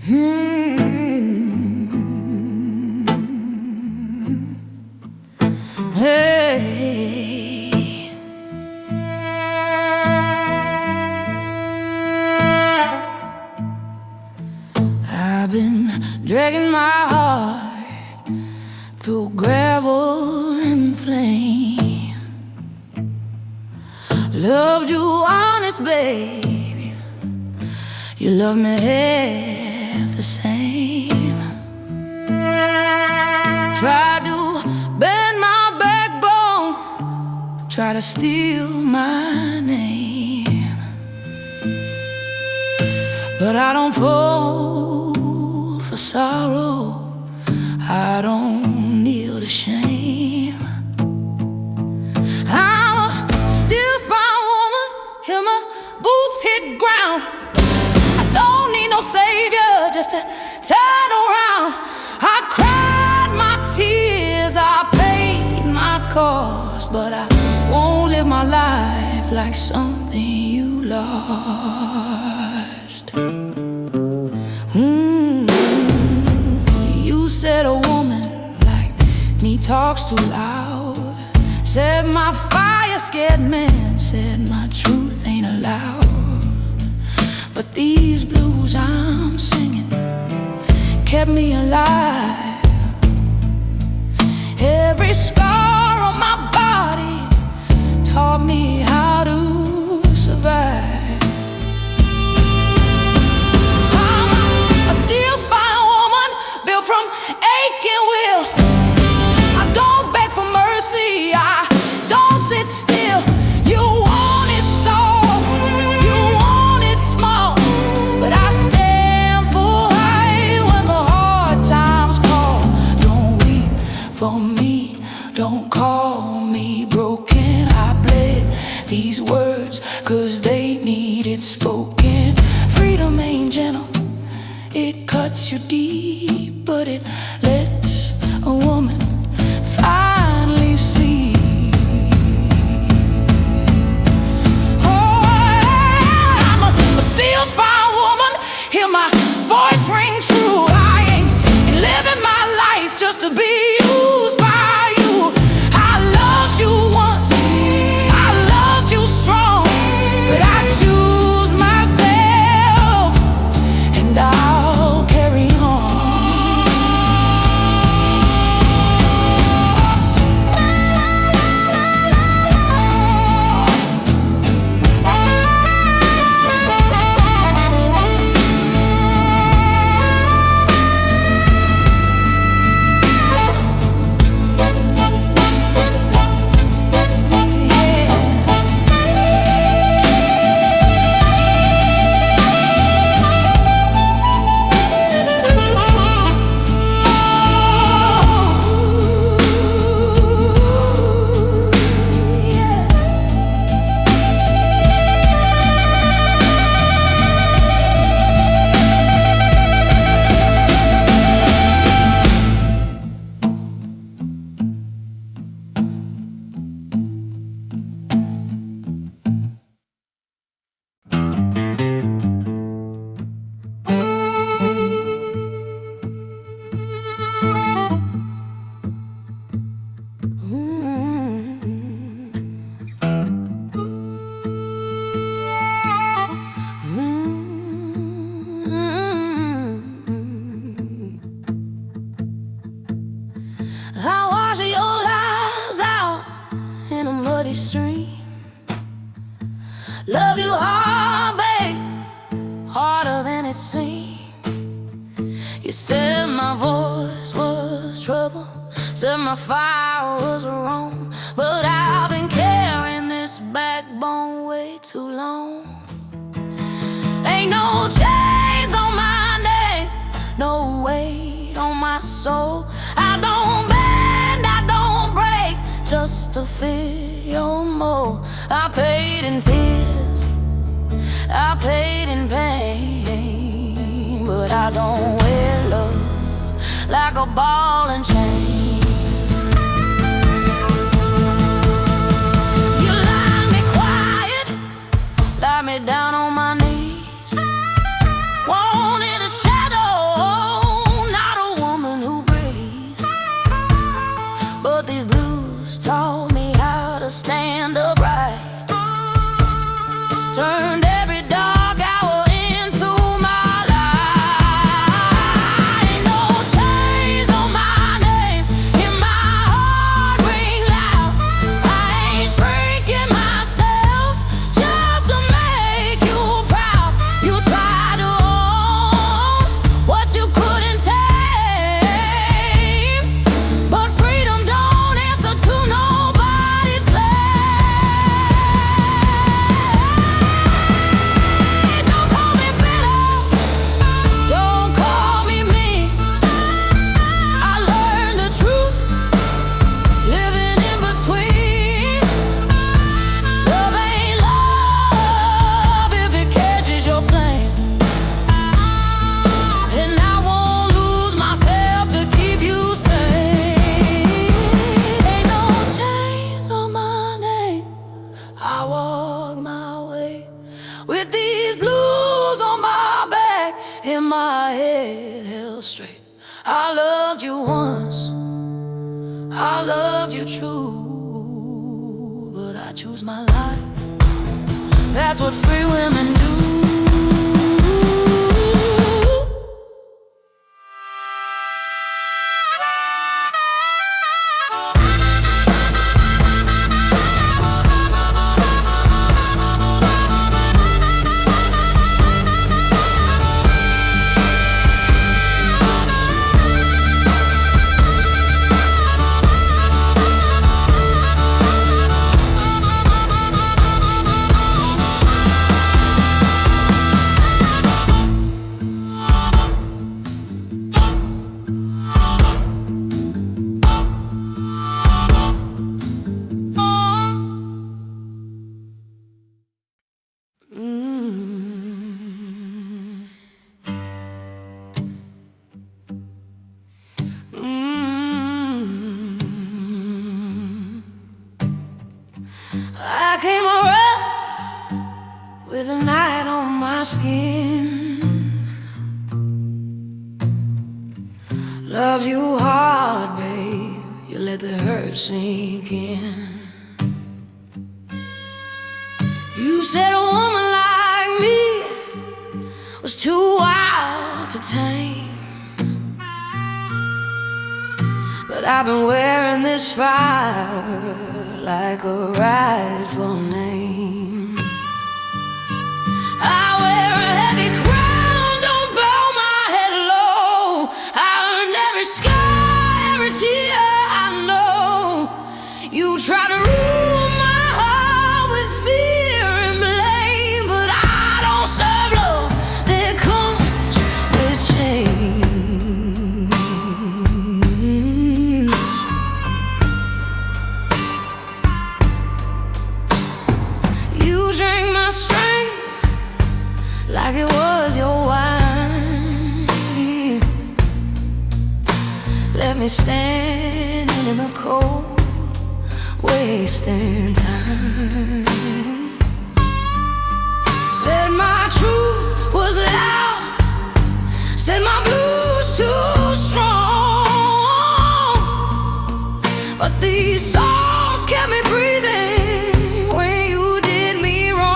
Hey, I've been dragging my heart through gravel and flame. Loved you honest, baby. You love me half the same. Tried to bend my backbone, try to steal my name, but I don't fall for sorrow, I don't kneel to shame. I'm a steel spine woman, hear my boots hit ground. I don't need no savior just to turn around. I cried my tears, I paid my cost, but I won't live my life like something you lost. You said a woman like me talks too loud. Said my fire scared men, said my truth ain't allowed. But these blues I'm singing kept me alive. Every scar on my body taught me how to survive. I'm a steel spine woman built from aching will. I don't beg for mercy, I don't sit still. You want it so, you want it small, but I stand for high when the hard times call. Don't weep for me, don't call me broken. I bled these words cause they needed spoken. Freedom ain't gentle, it cuts you deep, but it lets a woman finally sleep. Oh, I'm a steel spine woman, hear my voice ring true. I ain't living my life just to be used by you. I loved you once, I loved you strong, but I choose myself and I'll carry on. I wash your lies out in a muddy stream. Love you hard, babe, harder than it seemed. You said my voice was trouble, said my fire was wrong, but I've been carrying this backbone way too long. Ain't no chains on my neck, no weight on my soul. I don't bend, I don't break, just to fill your mold. I paid in tears, I paid in pain, but I don't wear love like a ball and chain. You lie me quiet, lie me down on my knees, wanted a shadow turned every dark hour into my light. Ain't no chains on my name, and my heart ring loud. I ain't shrinking myself just to make you proud. You try to own what you couldn't tame, but freedom don't answer to nobody's claim. Don't call me bitter, don't call me mean. I learned the truth, living in between. Love ain't love if it catches your flame, and I won't lose myself to keep you safe. Ain't no chains on my name, I walk my way with these blues on my back and my head held straight. I loved you once, I loved you true, but I choose my life. That's what free women do. I came around with a night on my skin. Loved you hard, babe, you let the hurt sink in. You said a woman like me was too wild to tame, but I've been wearing this fire like a rightful name. I wear a heavy crown, don't bow my head low. I earned every scar, every tear I know. You try to rule my heart with fear and blame, but I don't serve love that comes with chains. You drank my strength like it was your wine. Left me standing in the cold, wasting time. Said my truth was loud, said my blues too strong, but these songs kept me breathing when you did me wrong.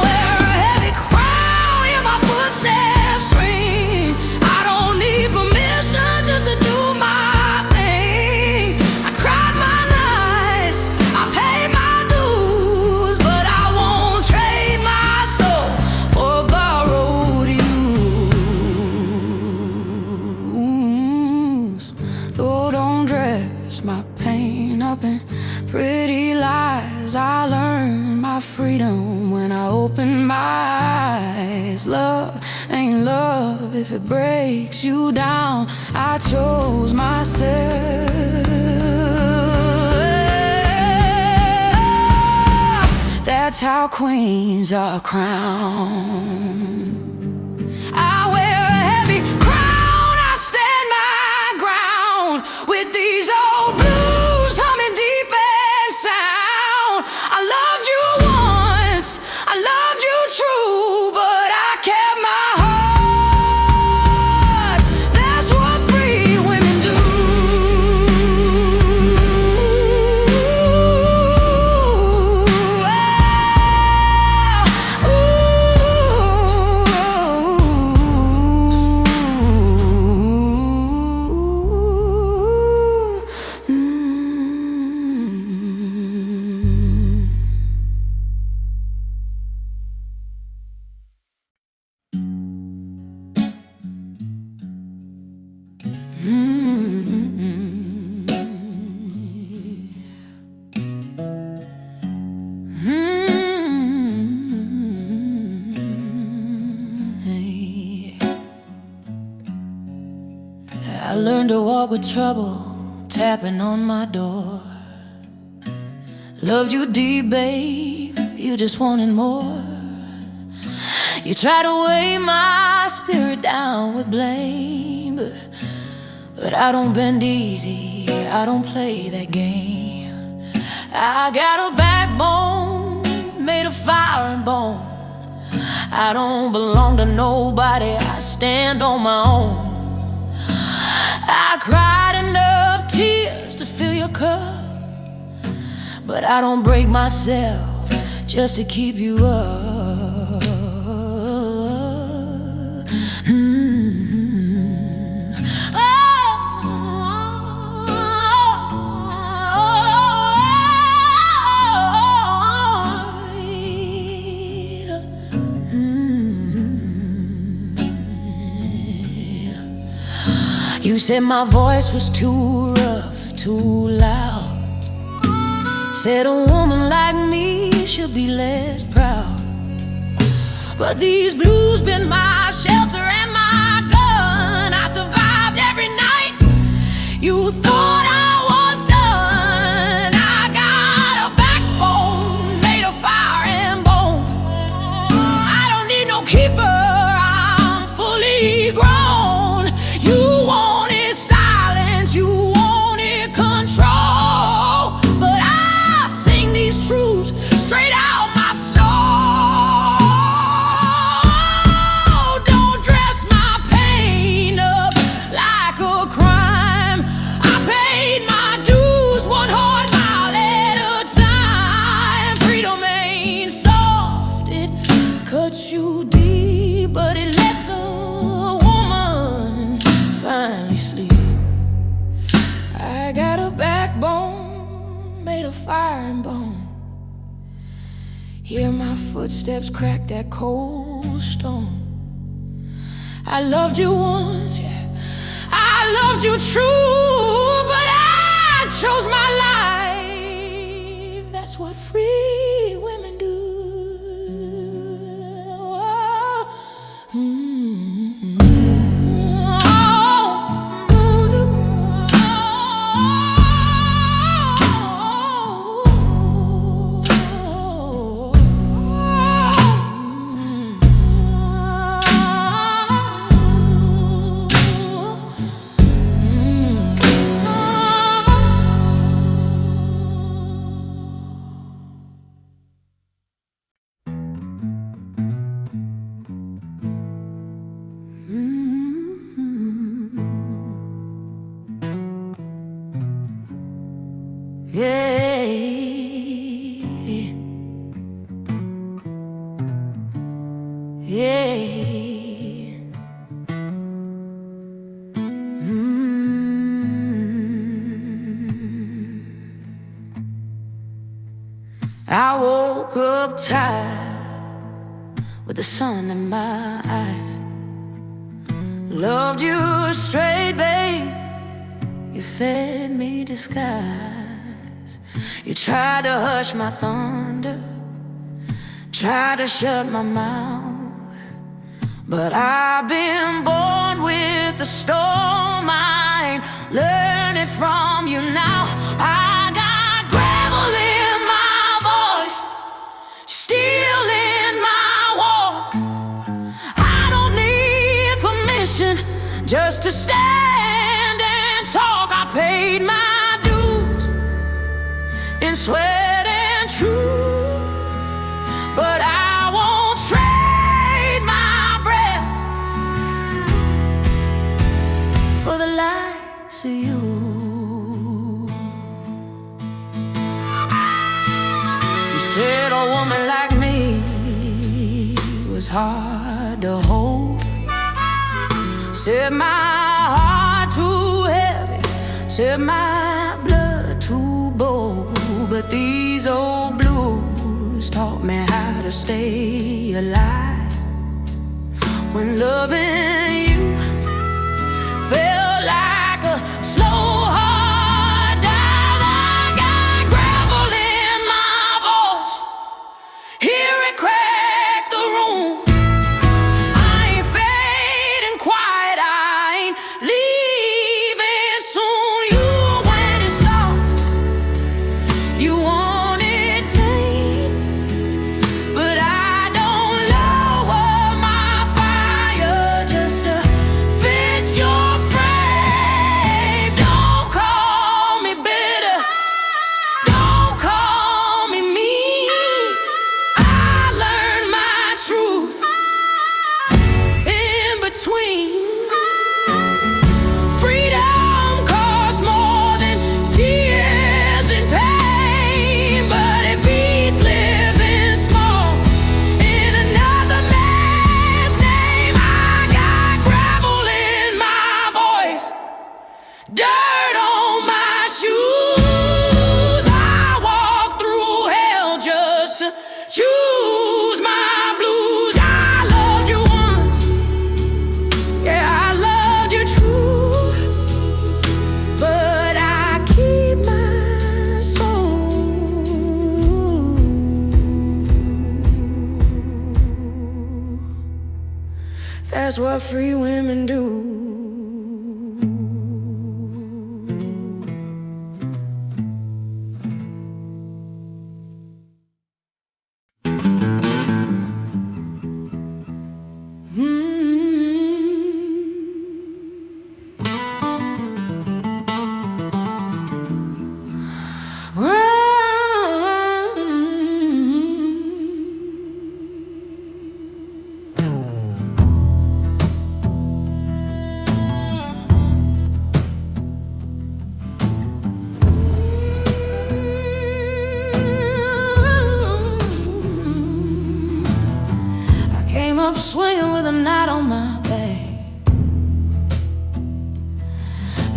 Wear a heavy crown, hear my footsteps ring. I don't need permission just to do my thing. I cried my nights, I paid my dues, but I won't trade my soul for a borrowed use. Though don't dress my pain up in pretty lies, I learned my freedom when I opened my eyes. Love ain't love if it breaks you down. I chose myself. That's how queens are crowned. I wear a heavy crown, I stand my ground with these old blues humming deep and sound. I loved you once, I loved you true, but I kept my heart. That's what free women do. I learned to walk with trouble tapping on my door. Loved you deep, babe, you just wanted more. You tried to weigh my spirit down with blame, but I don't bend easy, I don't play that game. I got a backbone made of fire and bone. I don't belong to nobody, I stand on my own. I cried enough tears to fill your cup, but I don't break myself just to keep you up. You said my voice was too rough, too loud. Said a woman like me should be less proud. But these blues been my shelter and my gun. I survived every night. You thought I was done. I got a backbone made of fire and bone. I don't need no keeper, I'm fully grown. You wanted silence, you wanted control, but I sing these truths straight out my soul. Don't dress my pain up like a crime. I paid my dues one hard mile at a time. Freedom ain't soft, it cuts you deep, but it lets a woman finally sleep. I got a backbone made of fire and bone. Hear my footsteps crack that cold stone. I loved you once, yeah, I loved you true, but I chose my life. That's what free women do. Yeah, yeah. I woke up tired with the sun in my eyes. Loved you straight, babe. You fed me disguise. You tried to hush my thunder, tried to shut my mouth, but I've been born with the storm. I ain't learning from you now. I got gravel in my voice, steel in my walk. I don't need permission just to stand and talk. I paid my in sweat and truth, but I won't trade my breath for the likes of you. You said a woman like me was hard to hold. Said my heart too heavy, said my blood too bold. But these old blues taught me how to stay alive. When loving you felt like a slow hard dive. I got gravel in my voice, hear it crack the room. I ain't fading quiet, I ain't leaving choose my blues. I loved you once, yeah, I loved you true, but I keep my soul. That's what free women do. Up swinging with a knot on my back.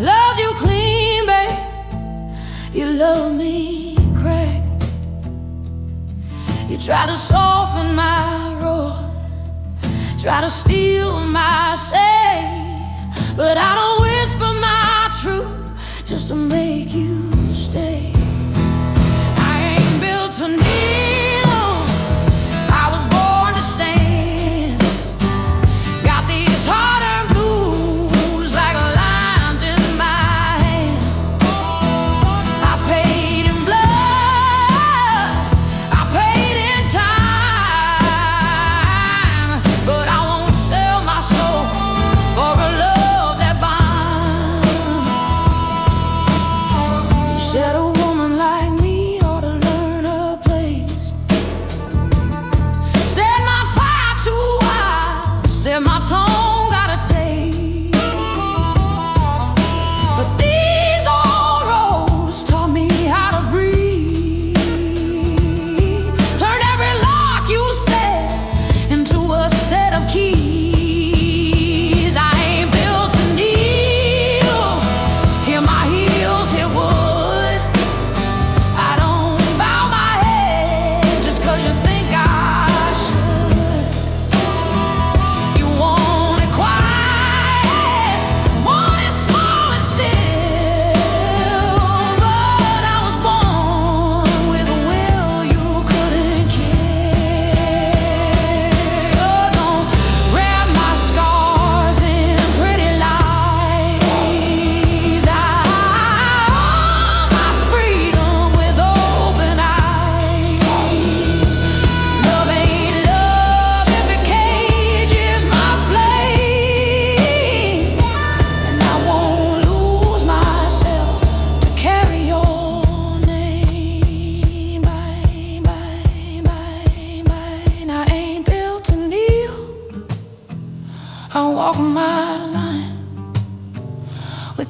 Loved you clean, babe. You love me crack. You try to soften my roar, try to steal my say, but I don't whisper my truth just to make you stay. I ain't built to kneel, I was born to stand.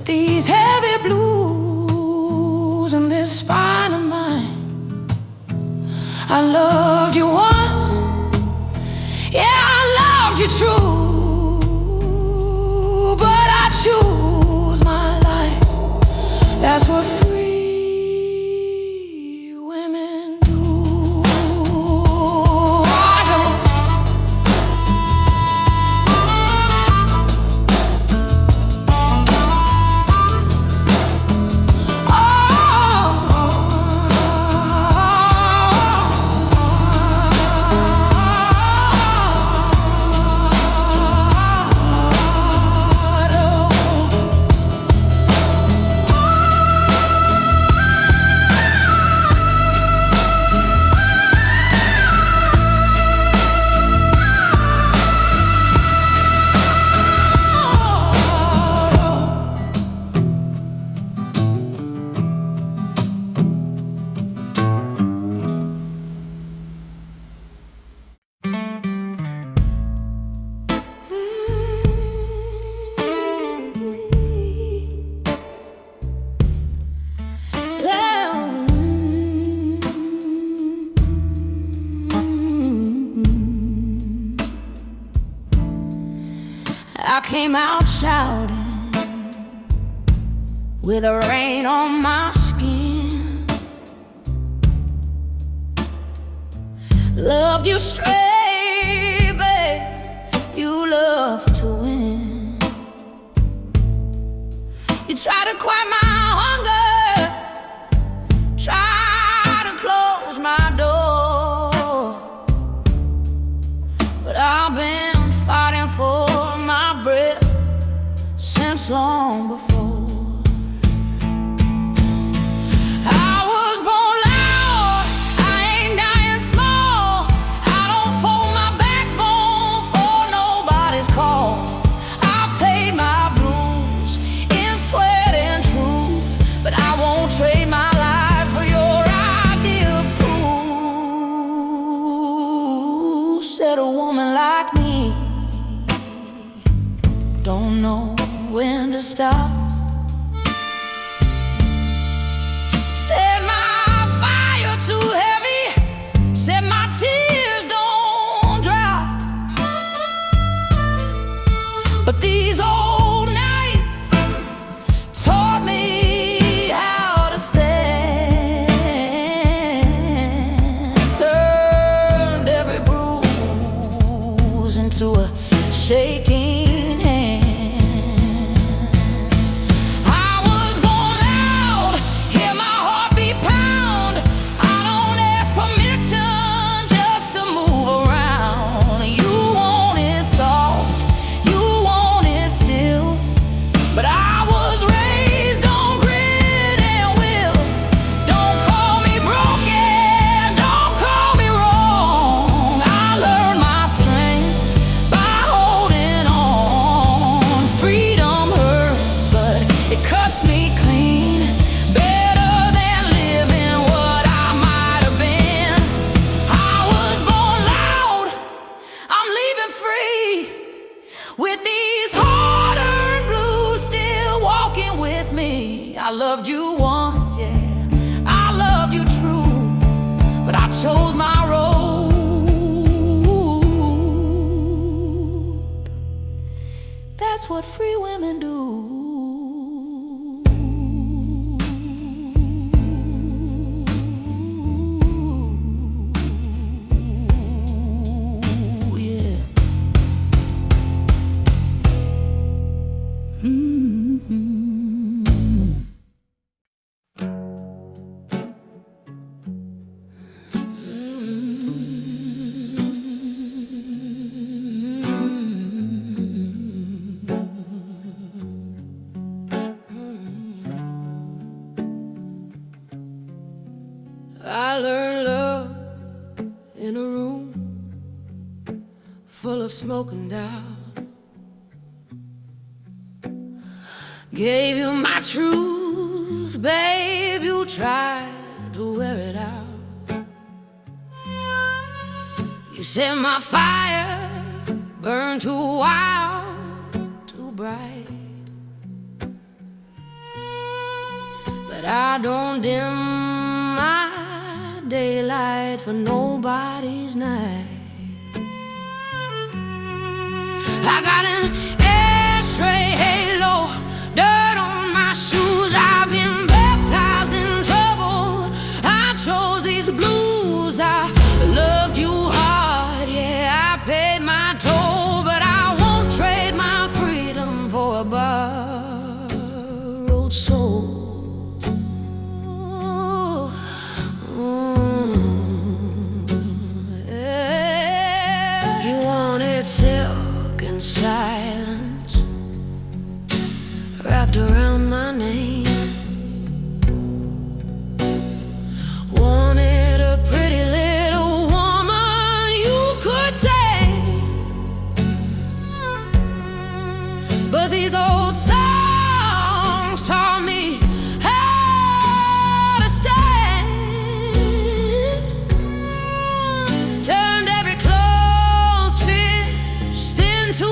These heavy blues and this spine of mine. I loved you once, yeah, I loved you true, but I choose my life. That's what free women do. I go. I came out shouting with the rain on my skin. Loved you straight, babe. You love to win. You try to quiet my hunger, try to close my door, but I've been fighting for my breath since long before. I was born loud, I ain't dying small. I don't fold my backbone for nobody's call. I played my blues in sweat and truth, but I won't trade my life for your idea of proof. Said a woman like me don't know when to stop. Said my fire too heavy, said my tears don't drop. But these old nights taught me how to stand. Turned every bruise into a shaking hand. With these hard-earned blues still walking with me. I loved you once, yeah, I loved you true, but I chose my road. That's what free women do. I learned love in a room full of smoke and doubt. Gave you my truth, babe, you tried to wear it out. You said my fire burned too wild, too bright, but I don't dim my daylight for nobody's night. I got an ashtray halo, dirt on my shoes. I've been baptized in trouble. I chose these blues. I loved you hard, yeah, I paid my toll, but I won't trade my freedom for a borrowed soul. Silk and silence wrapped around my name. Wanted a pretty little woman you could take, but these old songs taught me how to stand. Turned every to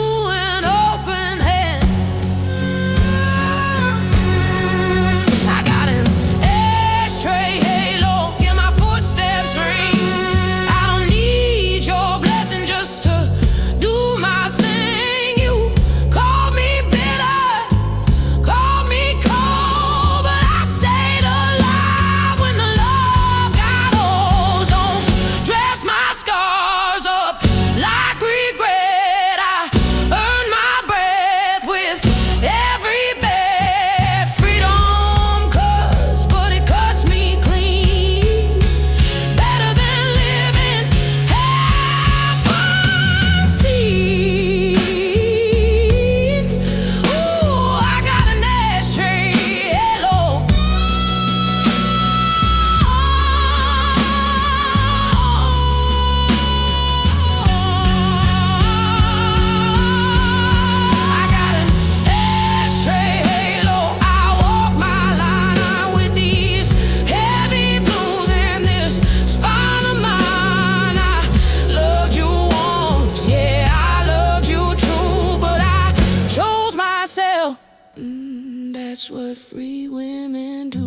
That's what free women do.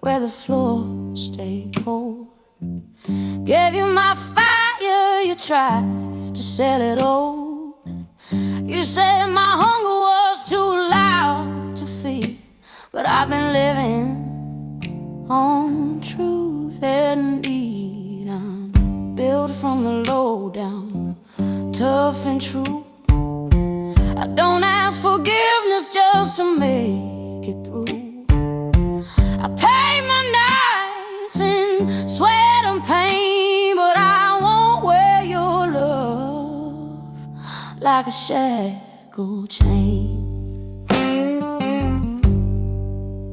Where the floor stayed cold. Gave you my fire, you tried to sell it old. You said my hunger was too loud to feed, but I've been living on truth and need. I'm built from the low down, tough and true. I don't ask forgiveness just to make it through. I paid my nights in sweat and pain, but I won't wear your love like a shackled chain.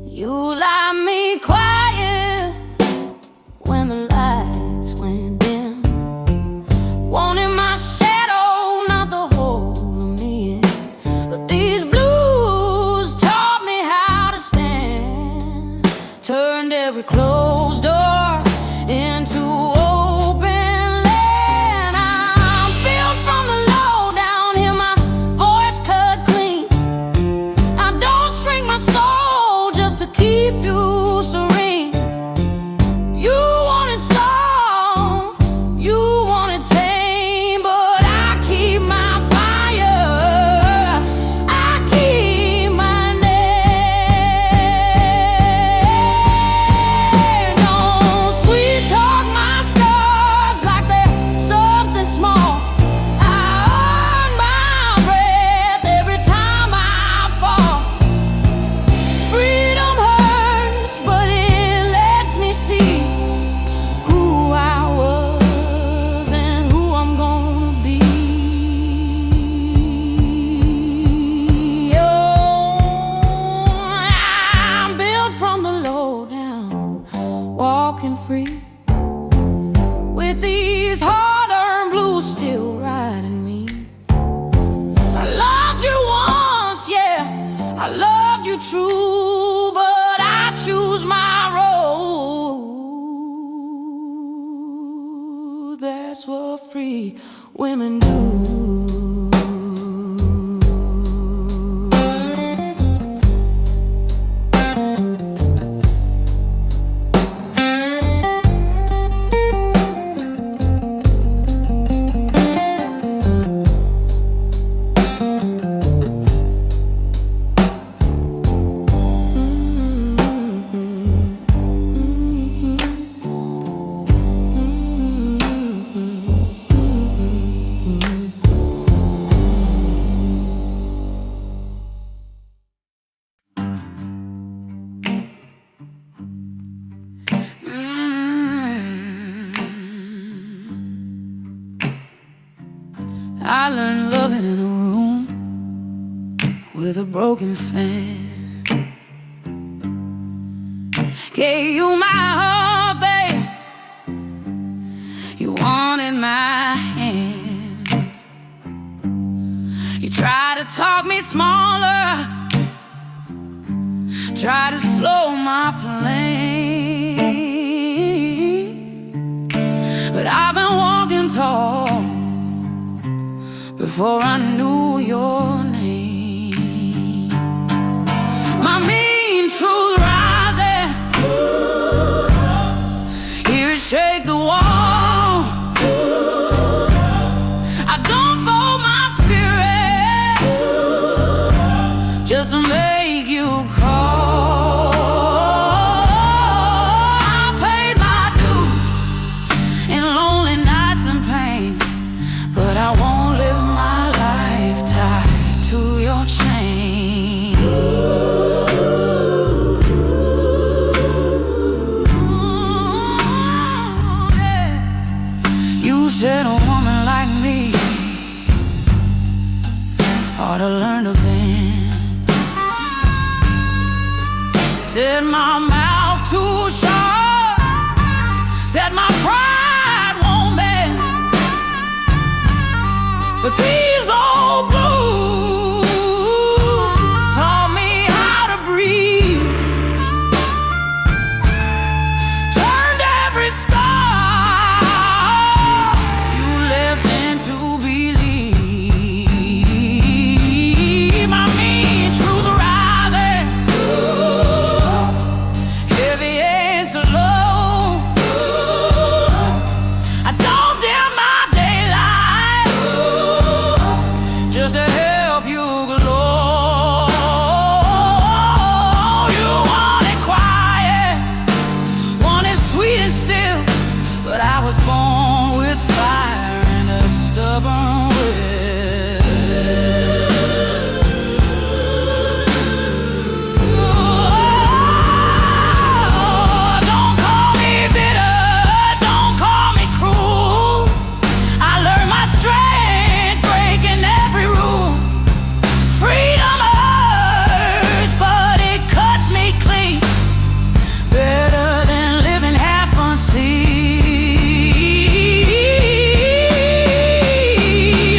You lie me quiet when the lights went dim, wanting my shadow, not the whole of me. But these blues taught me how to stand, turned every closed door into open land. I'm built from the low down, hear my voice cut clean. I don't shrink my soul just to keep you serene. You wanted soft, you wanted tame, but I keep my fire, I keep my name. Don't sweet talk my scars like they're something small. I earn my breath every time I fall. Freedom hurts, but it lets me see who I was and who I'm gonna be. Oh, I'm built from the low down, walking free, with these hard-earned blues still riding me. I loved you once, yeah, I loved you true, but I choose my road. That's what free women do. I learned loving in a room with a broken fan. Gave you my heart, babe, you wanted my hand. You tried to talk me smaller, tried to slow my flame, but I've been walking tall before I knew your name. My mean truth rising, hear it shake the wall. I don't fold my spirit just to make you call. my mouth too short, said my pride won't bend, but these old blues taught me how to breathe, turned every scar you left into believe. I mean, truth rising, heavy and slow. I don't dim my daylight just to help you glow. You want it quiet, want it sweet and still, but I was born with fire and a stubborn will. Don't call me bitter, don't call me cruel. I learned my strength breaking every rule. Freedom hurts, but it cuts me clean, better than living half unseen.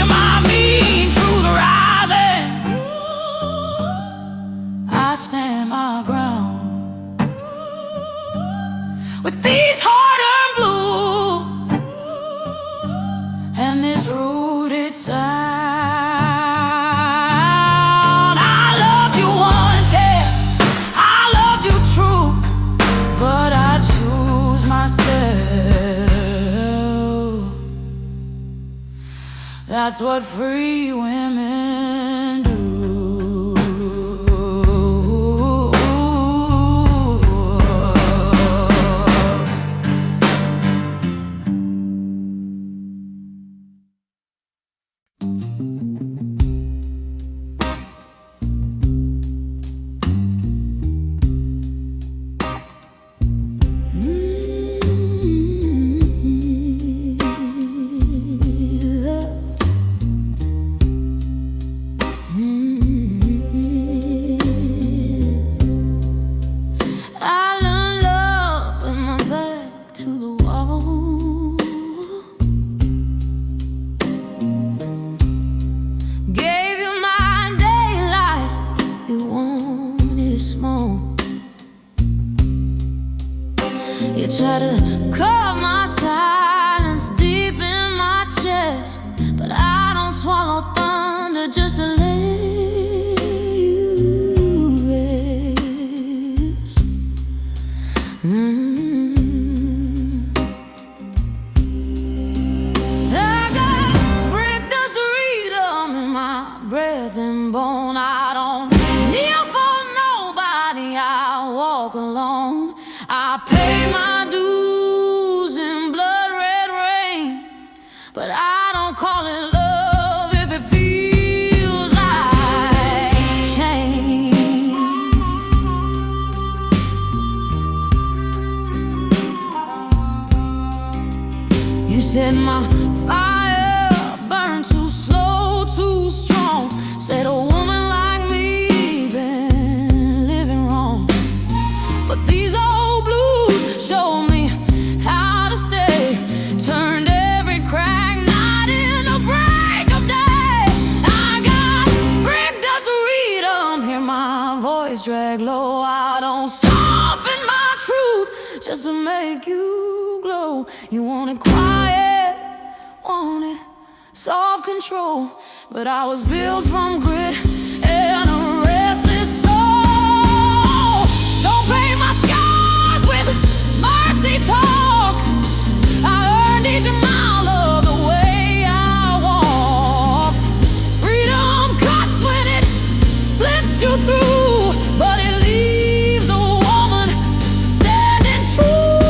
I mean, truth rising, I stand my ground with these hard-earned blue and this rooted sound. I loved you once, yeah, I loved you true, but I choose myself. That's what free women do. I learned love with my back to the wall. Gave you my daylight, you wanted it small. You try to carve my silence deep in my chest, but I don't swallow thunder just to let you rest. I got brick dust freedom in my breath and bone. I don't kneel for nobody, I walk alone. I pay my dues in blood red rain, but I don't call it love if it feels like change. You said my fire burned too slow, too strong. Said a woman like me been living wrong, but these old blues showed me how to stay. Turned every crack night into break of day. I got brick dust freedom, hear my voice drag low. I don't soften my truth just to make you glow. You want it quiet, want it soft control, but I was built from grit and a restless soul. Don't paint my scars with mercy talk. I earned each mile of the way I walk. Freedom cuts when it splits you through, but it leaves a woman standing true.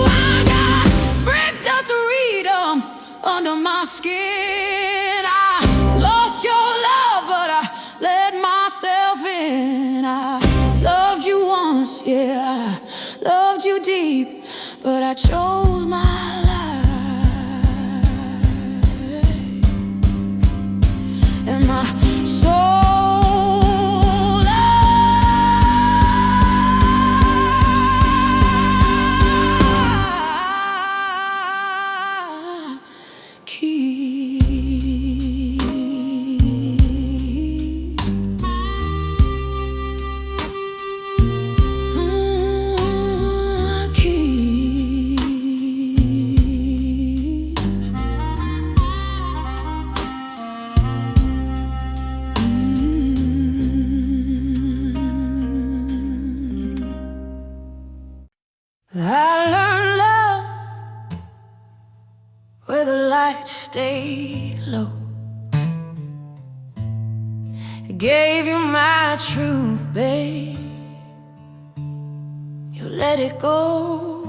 I got brick dust freedom under my skin. I lost your love, but I let myself in. I loved you once, yeah, I loved you deep, but I chose my life. And my soul but stay low. I gave you my truth, babe. You let it go.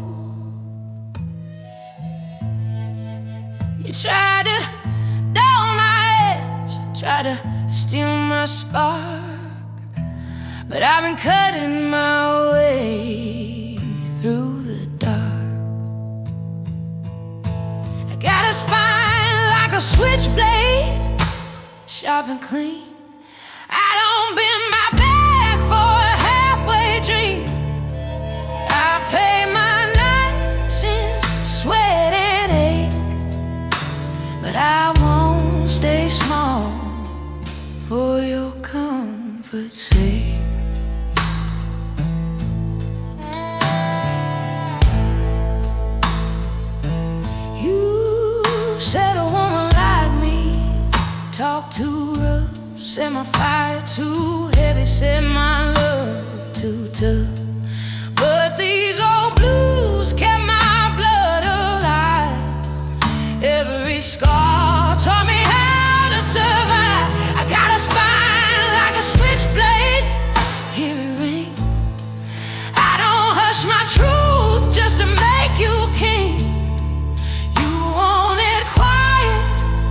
You tried to dull my edge, tried to steal my spark, but I've been cutting my way through the dark. I got a spine like a switchblade, sharp and clean. I don't bend my back for a halfway dream. I pay my nights in sweat and ache, but I won't stay small for your comfort's sake. You said a woman like me talk too rough, said my fire too heavy, said my love too tough. But these old blues kept my blood alive. Every scar taught me how to survive. I got a spine like a switchblade. Hear it ring. I don't hush my truth just to make you king. You wanted quiet,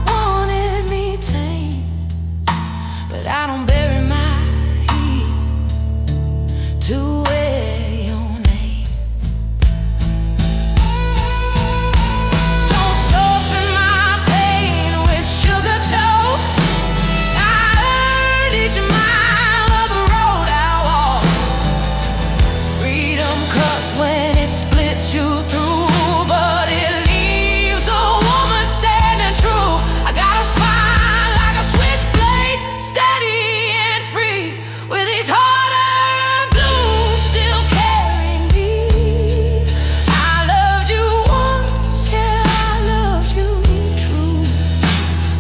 wanted me tame, but I don't bury my heat to wear your name. Don't soften my pain with sugar toke. I learned each mile of the road I walk. Freedom cuts when it splits you through, but it leaves a woman standing true. I got a spine like a switchblade, steady and free, with these hard-earned blues still carrying me. I loved you once, yeah, I loved you true,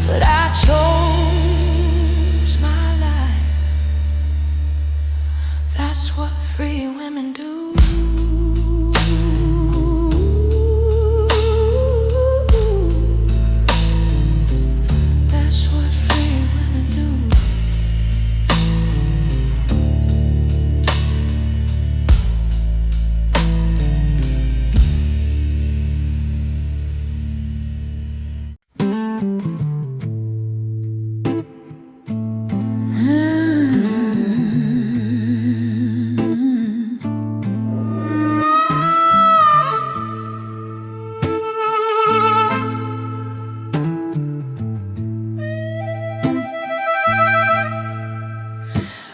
but I chose my life. That's what free women do. That's what free women do.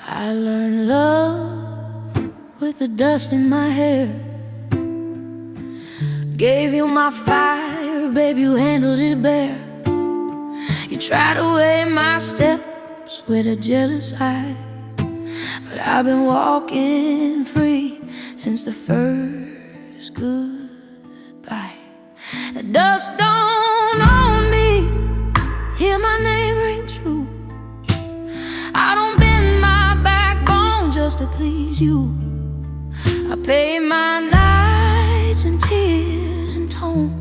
I learned love with the dust in my hair. Gave you my fire, babe, you handled it bare. You tried to weigh my steps with a jealous eye, but I've been walking free since the first goodbye. The dust don't own me, hear my name ring true. I don't bend my backbone just to please you. I pay my nights in tears and tone,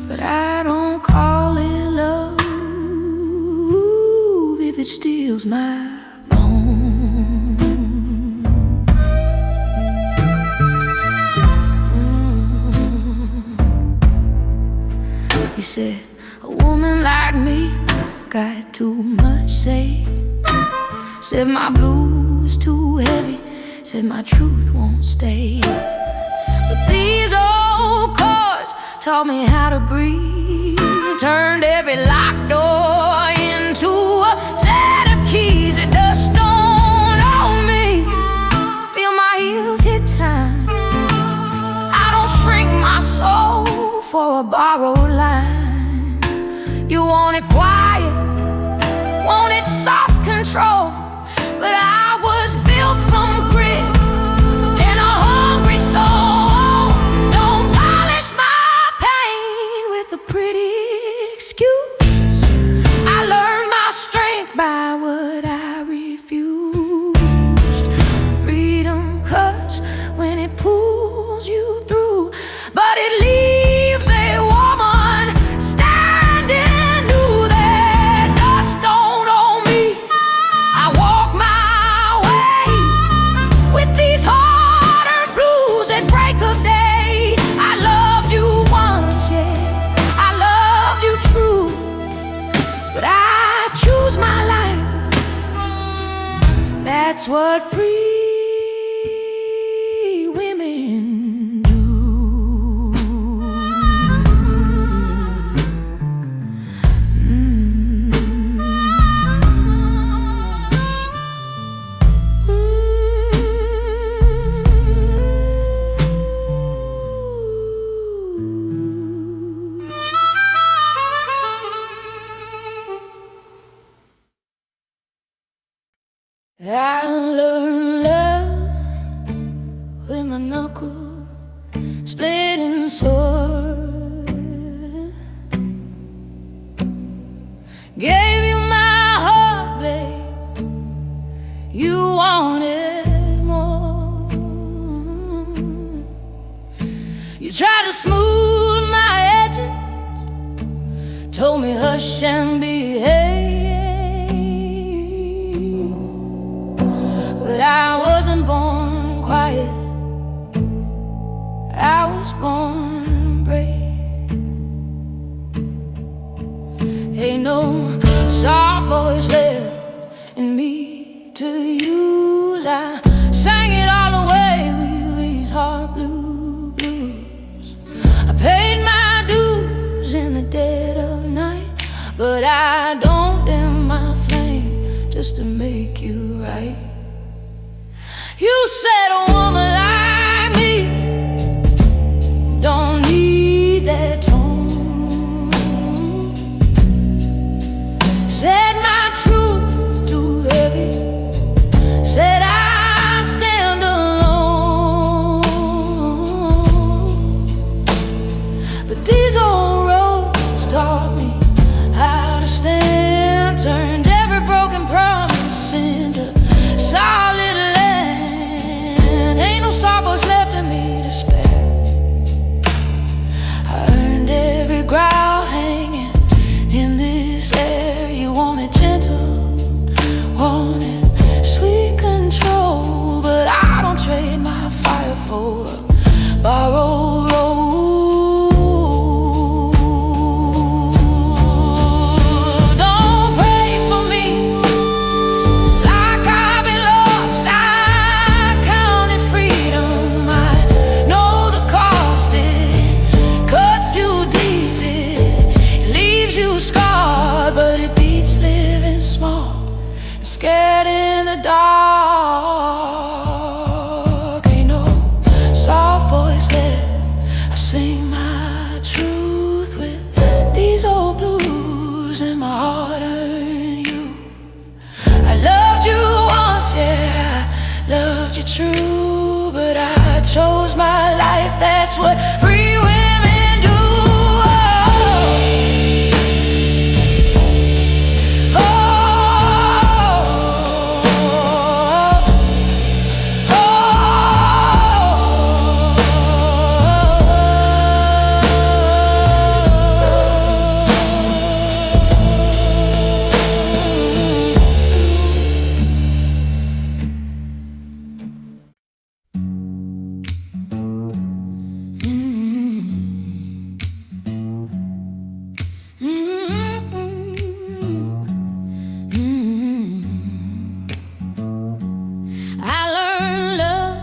but I don't call it love if it steals my bone. You said a woman like me got too much say, said my blues too heavy, said my truth won't stay. But these old chords taught me how to breathe, turned every locked door into a set of keys. It dust don't own me, feel my heels hit time. I don't shrink my soul for a borrowed line. You want it quiet, wanted soft control, but I was built from grit and a hungry soul. Don't polish my pain with a pretty excuse. I learned my strength by what I refused. Freedom cuts when it pulls you through, but it leaves a woman standing That's what free women do. I learned love with my knuckle splitting sword. Gave you my heart, babe. You wanted more. You tried to smooth my edges, told me hush and behave. But I wasn't born quiet, I was born brave. Ain't no soft voice left in me to use. I sang it all away with these hard blues. I paid my dues in the dead of night, but I don't dim my flame just to make you right. You said a woman like me don't need that tone. Said my truth too heavy, said I stand alone. But these old roads taught me how to stand, turned every broken promise into solid. Ain't no sorrows left in me to spare. I earned every growl hanging in this air. You wanted gentle, wanted sweet control, but I don't trade my fire for a borrowed road. Don't pray for me like I've been lost. I counted freedom, I know the cost. It cuts you deep, it leaves you scarred, but it beats living small and scared in the dark. Ain't no soft voice left, I sing my truth with these old blues in my hard-earned youth. I loved you once, yeah, I loved you true, but I chose my life, that's what free women do. Oh, oh, oh, I learned love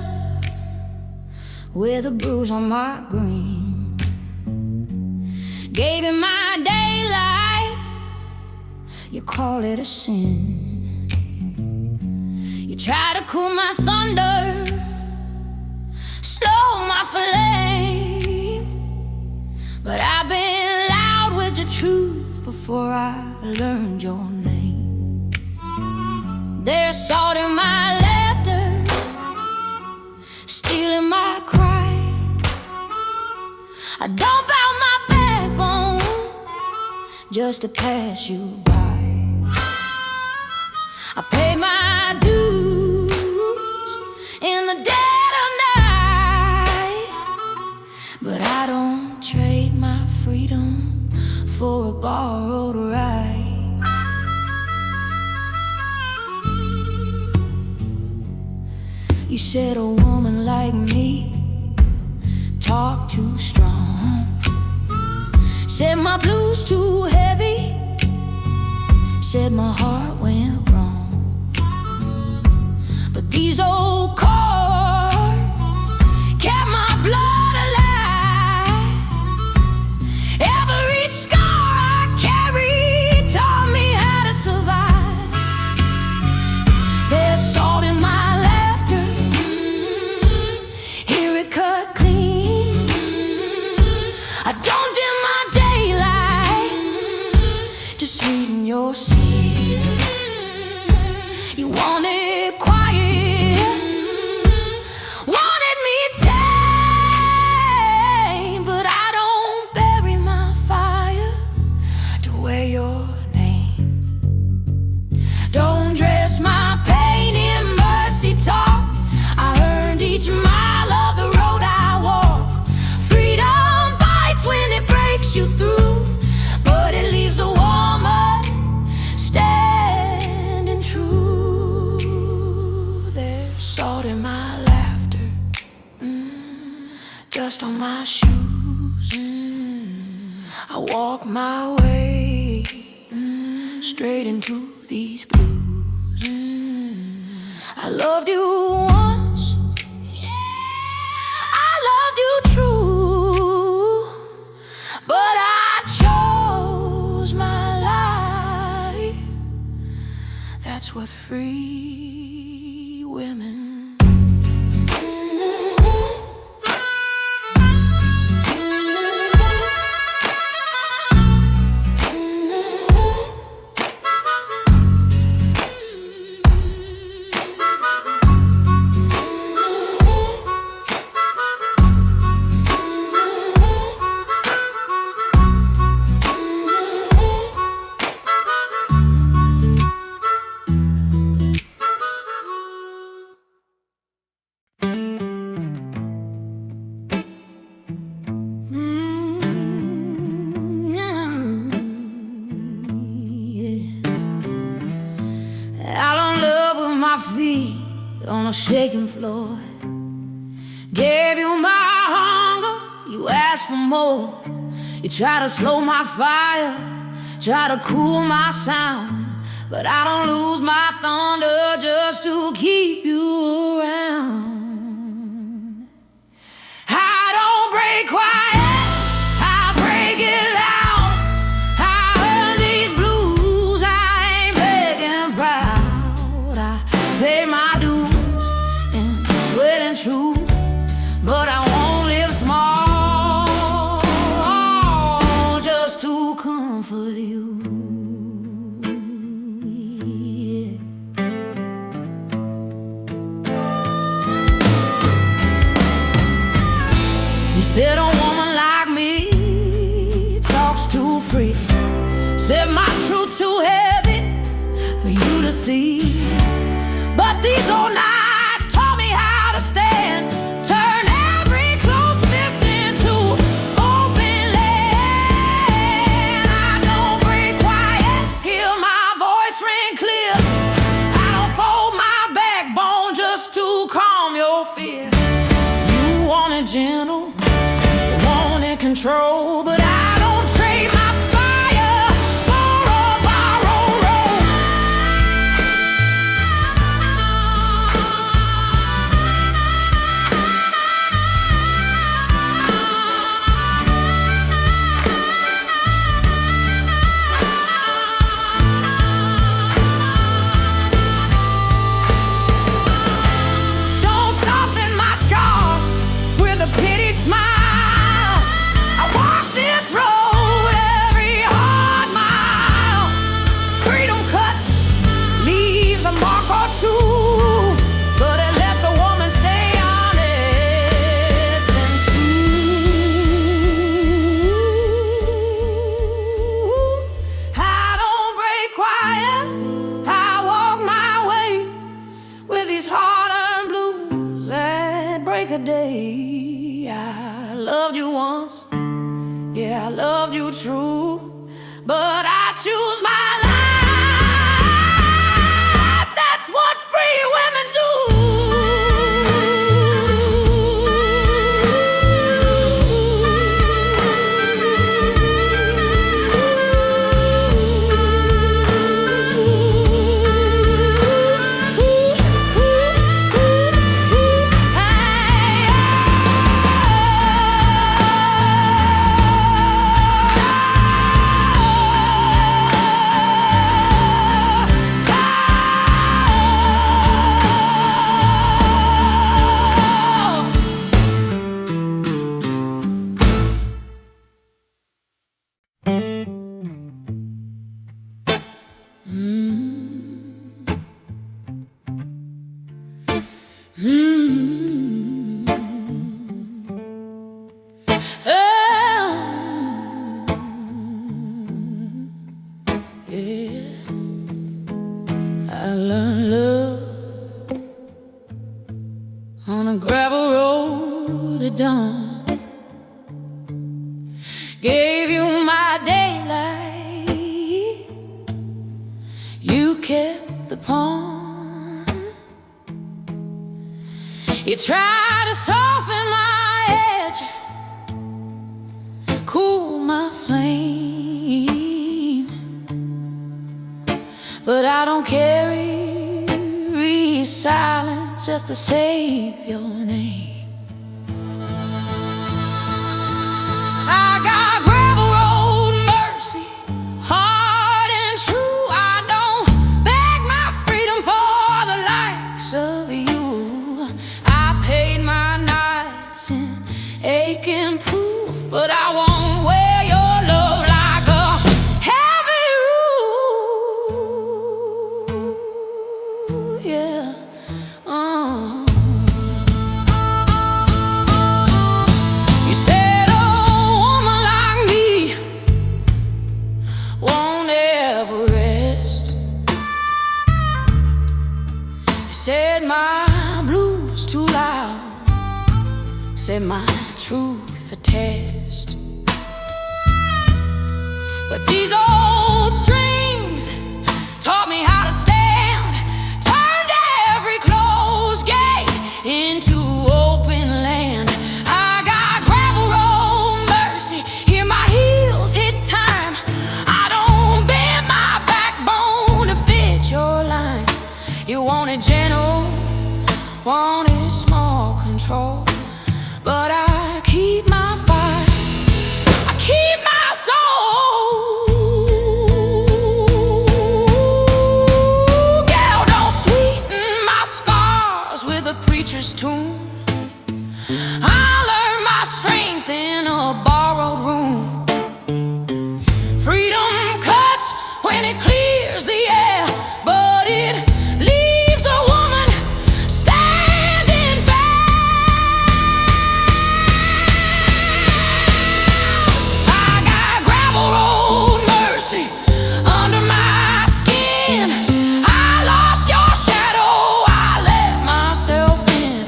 with a bruise on my green. Gave you my daylight, you call it a sin. You try to cool my thunder, slow my flame, but I've been loud with the truth before I learned your name. There's salt in my laughter, steel in my cry. I don't bow my backbone just to pass you by. I paid my dues in the dead of night, but I don't trade my freedom for a borrowed ride. You said a woman like me talk too strong, said my blues too heavy, said my heart went wrong. But these old chords kept my blood alive. Every scar I carried taught me how to survive. There's salt in my laughter, hear it cut clean. I don't dim my daylight to sweeten your scene. You wanted quiet, wanted me tame, but I don't bury my fire to wear your name. Don't dress my pain in mercy talk. I earned each mile of the road I walk. Freedom bites when it breaks you through, but it leaves a woman standing true. There's salt in my laughter, dust on my shoes. I walk my way straight into these blues. I loved you once, I loved you true, but I chose my life. That's what free women. Out on love with my feet on a shaking floor. Gave you my hunger, you asked for more. You try to slow my fire, try to cool my sound, but I don't lose my thunder just to keep you around. I don't break quiet, I break it loud. I earn these blues, I ain't begging proud. I pay my dues in sweat and truth, but I won't live small just to comfort you. You said a woman like me talks too free, said my truth too heavy for you to see. But these old nights taught me how to stand, turn every closed fist into open land. I don't break quiet, hear my voice ring clear. I don't fold my backbone just to calm your fear. You wanted gentle, wanted control, but I don't trade my fire for a borrowed road. Don't soften my scars with a pity smile. I walk this road every hard mile. Freedom cuts, leaves a mark or two, but it lets a woman stay honest and true. I don't break quiet, I walk my way with these hard-earned blues at break of day. I loved you once, yeah, I loved you true, but I choose my life. That's what free women do. it done. Gave you my daylight, you kept the pawn. You tried to soften my edge, cool my flame, but I don't carry silence just to save your name. I got gravel road mercy, hard and true. I don't beg my freedom for the likes of you. I paid my nights in aching proof, but I won't wear your love like a heavy rule. Yeah. You said a woman like me won't ever rest. You said my blues too loud, said my truth a test. But these old strings taught me how to stand, turned every closed gate into open land. I got gravel road mercy, hear my heels hit time. I don't bend my backbone to fit your line. You wanted gentle, wanted small control, but I keep my fire, I keep my soul. Girl, don't sweeten my scars with a preacher's tune. I learned my strength in a borrowed room. Freedom cuts when it clears the air, but it leaves a woman standing fair. I got gravel road mercy under my skin. I lost your shadow, I let myself in.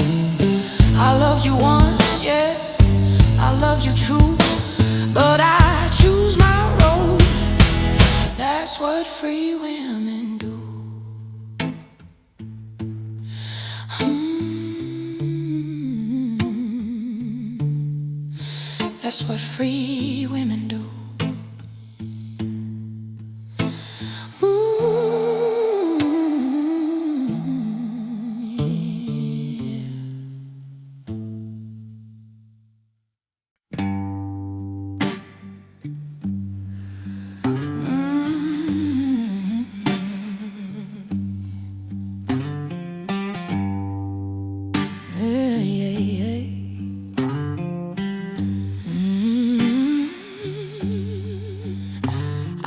I loved you once, yeah, I loved you true, but I choose my road. That's what free women do. That's what free women do.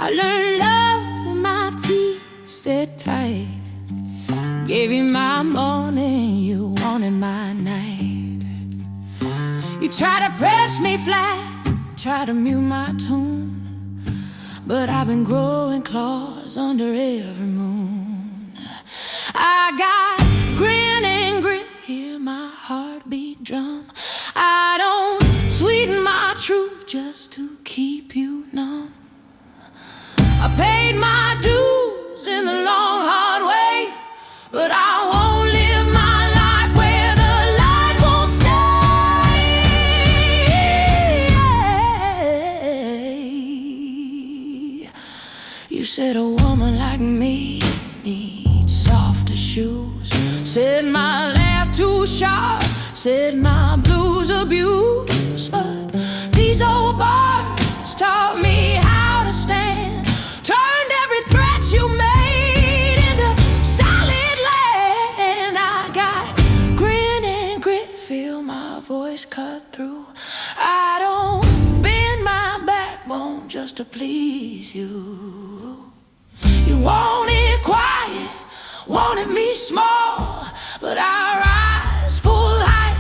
I learned love when my teeth set tight. Gave you my morning, you wanted my night. You try to press me flat, try to mute my tune, but I've been growing claws under every moon. I got grin and grit, hear my heartbeat drum. I don't sweeten my truth just to keep you numb. I paid my dues in the long, hard way, but I won't live my life where the light won't stay. You said a woman like me needs softer shoes, said my laugh too sharp, said my blues abused, but these old bars taught me how to stand. Turned every threat you made into solid land. I got grin and grit, feel my voice cut through. I don't bend my backbone just to please you. You wanted quiet, wanted me small, but I rise full height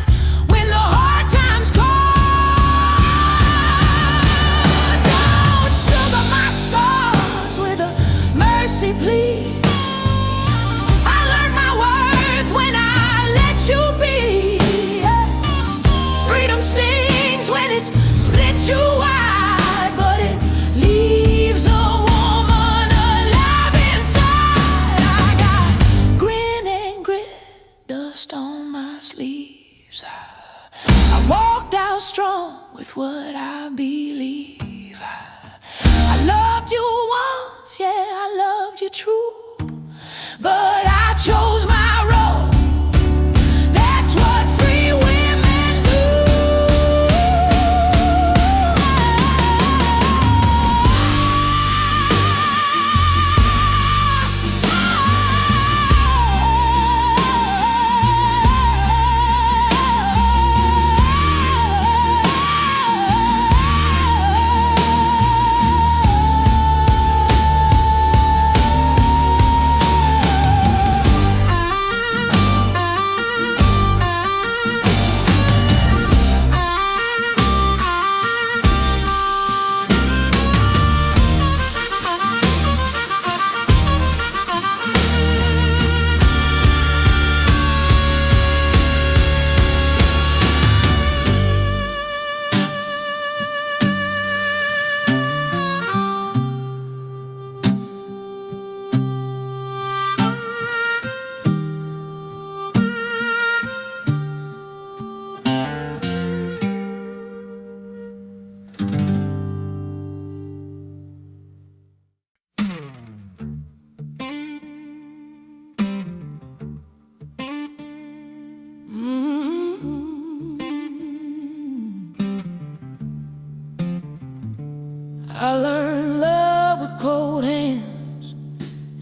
when the hard times call. Please, I learned my worth when I let you be. Freedom walked out strong with what I believe. I loved you once, yeah, I loved you true, but I chose my road. That's what free women do. I learned love with cold hands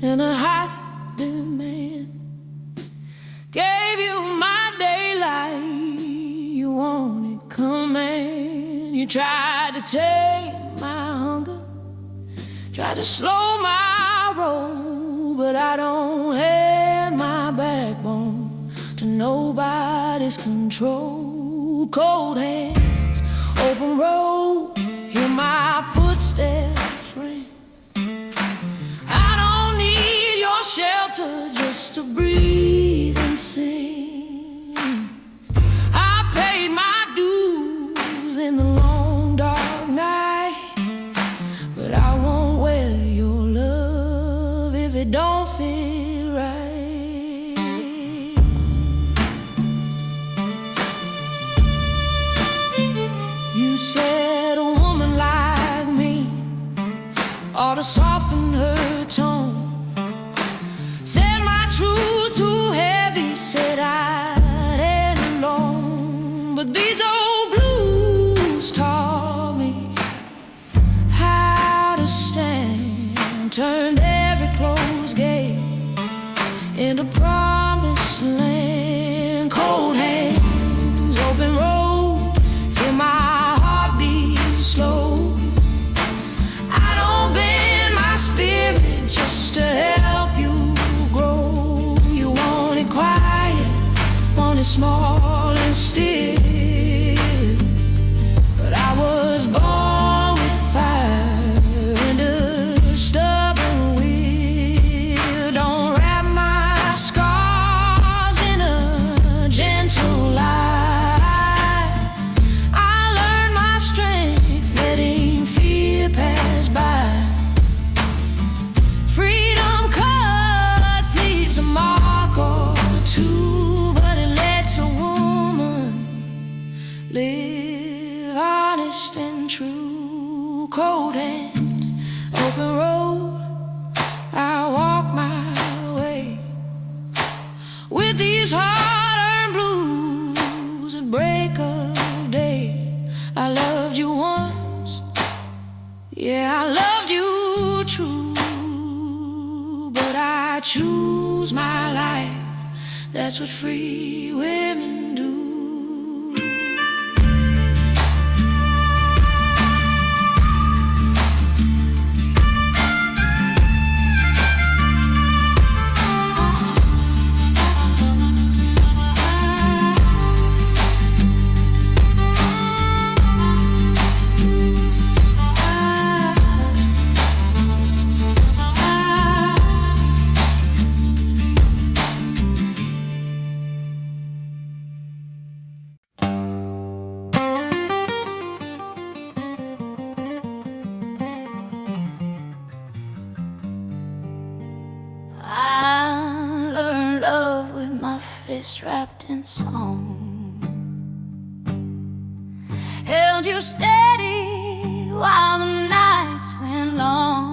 and a hot demand. Gave you my daylight, you wanted command. You tried to tame my hunger, tried to slow my roll, but I don't hand my backbone to nobody's control. Cold hands, open road, hear my footsteps ring. I don't need your shelter just to breathe and sing. I paid my dues in the long dark night, but I won't wear your love if it don't fit right. You said a woman like me ought to soften her tone. Said my truth too heavy, said I'd end alone. But these old blues taught me how to stand. Turned every closed gate into promised land. Cold hands, open road, feel my heartbeat slow. I don't bend my spirit just to help you grow. You want it quiet, want it small and still, but I was born with fire and a stubborn will. Don't wrap my scars in a gentle light. I learned my strength letting fear pass by. Freedom cuts, leaves a mark or two, but it lets a woman live honest and true. Cold hand, open road, I walk my way with these hard-earned blues at break of day. I loved you once, yeah, I loved you true, but I choose my life. That's what free women do. I learned love with my fist wrapped in song. held you steady while the nights went long.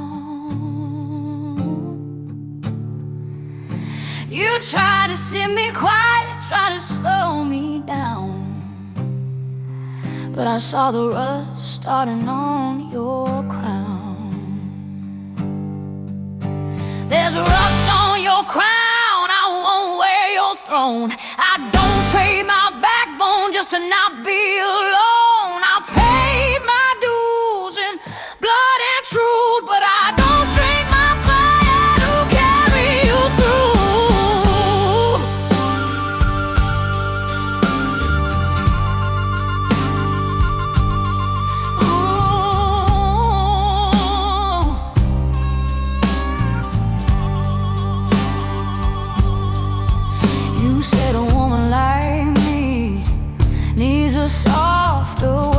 You tried to sit me quiet, tried to slow me down, but I saw the rust starting on your crown. There's rust on your crown, I won't wear your throne. I don't trade my backbone just to not be alone. I paid my dues in blood and truth, but I don't shrink my fire to carry you through. You said a woman like me needs a softer